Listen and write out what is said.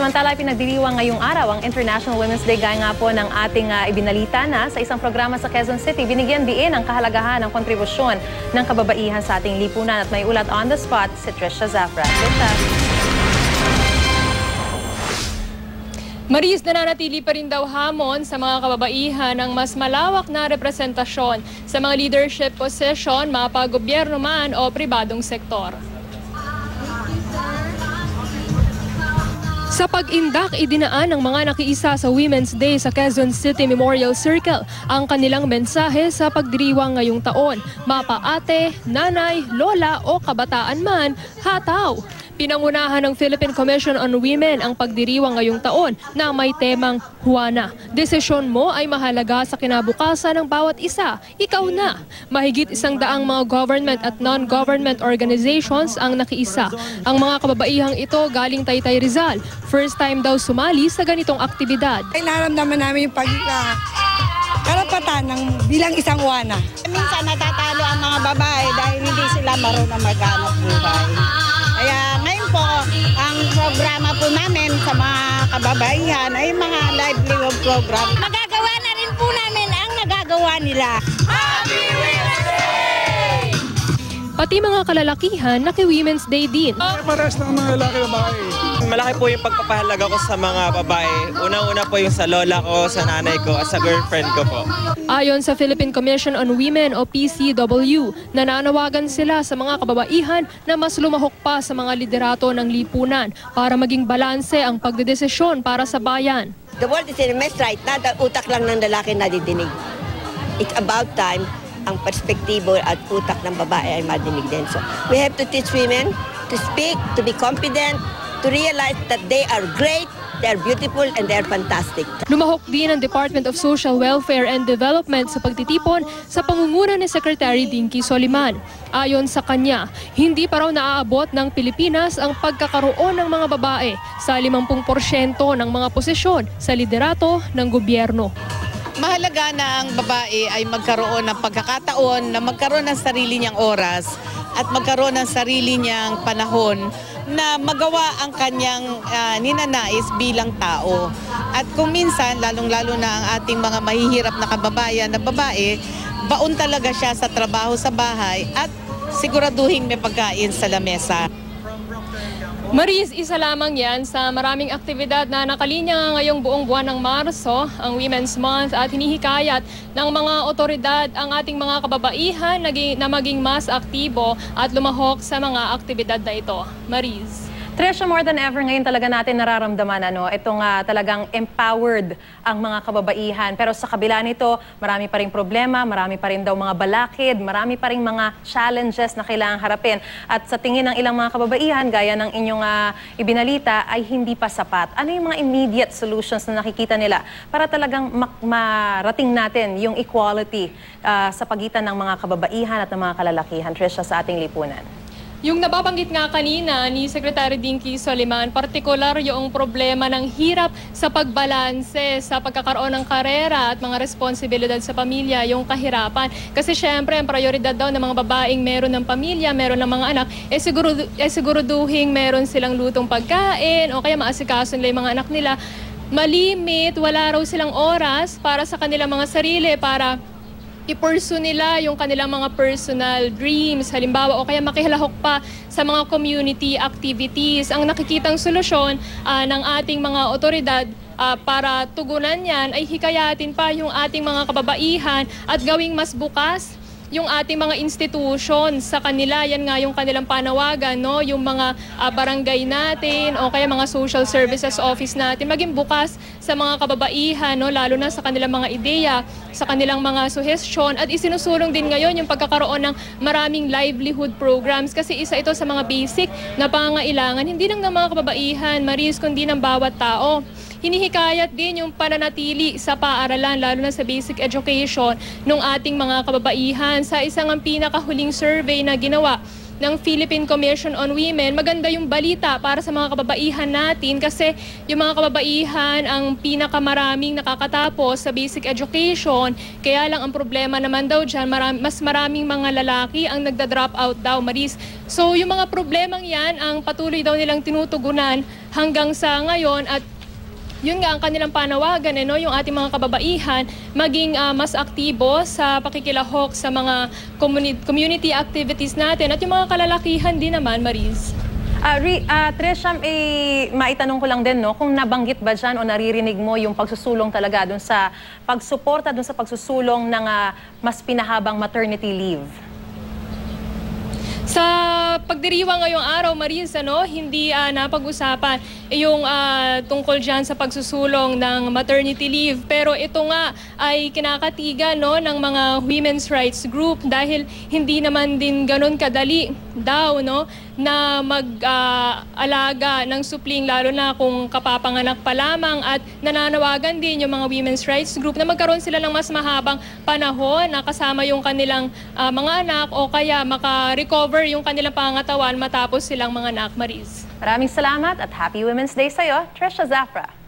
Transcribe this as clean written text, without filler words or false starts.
Samantala, pinagdiriwang ngayong araw ang International Women's Day gaya nga po ng ating ibinalita na sa isang programa sa Quezon City. Binigyan diin ang kahalagahan ng kontribusyon ng kababaihan sa ating lipunan at may ulat on the spot si Trisha Zafra. Trisha. Maris, nananatili pa rin daw hamon sa mga kababaihan ang mas malawak na representasyon sa mga leadership position, mapagobyerno man o pribadong sektor. Sa pag-indak, idinaan ng mga nakiisa sa Women's Day sa Quezon City Memorial Circle ang kanilang mensahe sa pagdiriwang ngayong taon. Mapa ate, nanay, lola o kabataan man, hataw! Pinangunahan ng Philippine Commission on Women ang pagdiriwang ngayong taon na may temang Juana. Desisyon mo ay mahalaga sa kinabukasan ng bawat isa. Ikaw na. Mahigit 100 mga government at non-government organizations ang nakiisa. Ang mga kababaihang ito galing Taytay Rizal. First time daw sumali sa ganitong aktibidad. Ay naramdaman namin yung karapatan ng bilang isang Juana. Minsan natatalo ang mga babae dahil hindi sila marunong maghanap buhay. Kaya ngayon po, ang programa po namin sa mga kababaihan ay mga livelihood program. Magagawa na rin po namin ang nagagawa nila. Happy Women's Day! Pati mga kalalakihan, naki-Women's Day din. Pares ng mga lalaki na babae. Malaki po yung pagpapahalaga ko sa mga babae. Unang-una po yung sa lola ko, sa nanay ko, at sa girlfriend ko po. Ayon sa Philippine Commission on Women o PCW, nananawagan sila sa mga kababaihan na mas lumahok pa sa mga liderato ng lipunan para maging balanse ang pagdedesisyon para sa bayan. The world is in a mess right now, utak lang ng lalaki nadidinig. It's about time ang perspektibo at utak ng babae ay madinig din. So we have to teach women to speak, to be confident, to realize that they are great, they are beautiful, and they are fantastic. Lumahok din ang Department of Social Welfare and Development sa pagtitipon sa pangunguna ni Secretary Dinky Soliman. Ayon sa kanya, hindi pa raw naaabot ng Pilipinas ang pagkakaroon ng mga babae sa 50% ng mga posisyon sa liderato ng gobyerno. Mahalaga na ang babae ay magkaroon ng pagkakataon na magkaroon ng sarili niyang oras at magkaroon ng sarili niyang panahon na magawa ang kanyang ninanais bilang tao. At kung minsan, lalong-lalo na ang ating mga mahihirap na kababayan na babae, baon talaga siya sa trabaho sa bahay at siguraduhin may pagkain sa lamesa. Maris, isa lamang yan sa maraming aktibidad na nakalinya ngayong buong buwan ng Marso, ang Women's Month, at hinihikayat ng mga otoridad ang ating mga kababaihan na maging mas aktibo at lumahok sa mga aktibidad na ito. Maris. Trisha, more than ever ngayon talaga natin nararamdaman itong talagang empowered ang mga kababaihan. Pero sa kabila nito, marami pa ring problema, marami pa rin daw mga balakid, marami pa ring mga challenges na kailangang harapin. At sa tingin ng ilang mga kababaihan, gaya ng inyong ibinalita, ay hindi pa sapat. Ano yung mga immediate solutions na nakikita nila para talagang marating natin yung equality sa pagitan ng mga kababaihan at ng mga kalalakihan? Trisha, sa ating lipunan. Yung nababanggit nga kanina ni Secretary Dinky Soliman, partikular yung problema ng hirap sa pagbalanse sa pagkakaroon ng karera at mga responsibilidad sa pamilya, yung kahirapan. Kasi syempre, ang prioridad daw ng mga babaeng meron ng pamilya, meron ng mga anak, siguraduhin meron silang lutong pagkain o kaya maasikaso nila yung mga anak nila. Malimit, wala raw silang oras para sa kanilang mga sarili, para i-pursue nila yung kanilang mga personal dreams, halimbawa, o kaya makihilahok pa sa mga community activities. Ang nakikitang solusyon ng ating mga otoridad para tugunan yan ay hikayatin pa yung ating mga kababaihan at gawing mas bukas yung ating mga institution sa kanila. Yan nga yung kanilang panawagan, no? Yung mga barangay natin o kaya mga social services office natin, maging bukas sa mga kababaihan, no? Lalo na sa kanilang mga ideya, sa kanilang mga suhestyon. At isinusulong din ngayon yung pagkakaroon ng maraming livelihood programs kasi isa ito sa mga basic na pangangailangan, hindi lang ng mga kababaihan, Maris, kundi ng bawat tao. Hinihikayat din yung pananatili sa paaralan, lalo na sa basic education ng ating mga kababaihan. Sa isang pinakahuling survey na ginawa ng Philippine Commission on Women. Maganda yung balita para sa mga kababaihan natin kasi yung mga kababaihan ang pinakamaraming nakakatapos sa basic education. Kaya lang ang problema naman daw dyan, mas maraming mga lalaki ang nagda-drop out daw, Maris. So yung mga problemang yan ang patuloy daw nilang tinutugunan hanggang sa ngayon at yun nga ang kanilang panawagan, yung ating mga kababaihan maging mas aktibo sa pakikilahok sa mga community activities natin at yung mga kalalakihan din naman, Maris. Trisha, maitanong ko lang din, kung nabanggit ba dyan o naririnig mo yung pagsusulong talaga dun sa pagsuporta, dun sa pagsusulong ng mas pinahabang maternity leave? Sa pagdiriwang ngayong araw, Maris, hindi napag-usapan yung tungkol dyan sa pagsusulong ng maternity leave. Pero ito nga ay kinakatigan ng mga women's rights group dahil hindi naman din ganun kadali daw na mag-alaga ng supling lalo na kung kapapanganak pa lamang at nananawagan din yung mga women's rights group na magkaroon sila ng mas mahabang panahon na kasama yung kanilang mga anak o kaya maka-recover yung kanilang pangangatawan matapos silang mga anak, Maris. Maraming salamat at Happy Women's Day sa'yo, Trisha Zafra.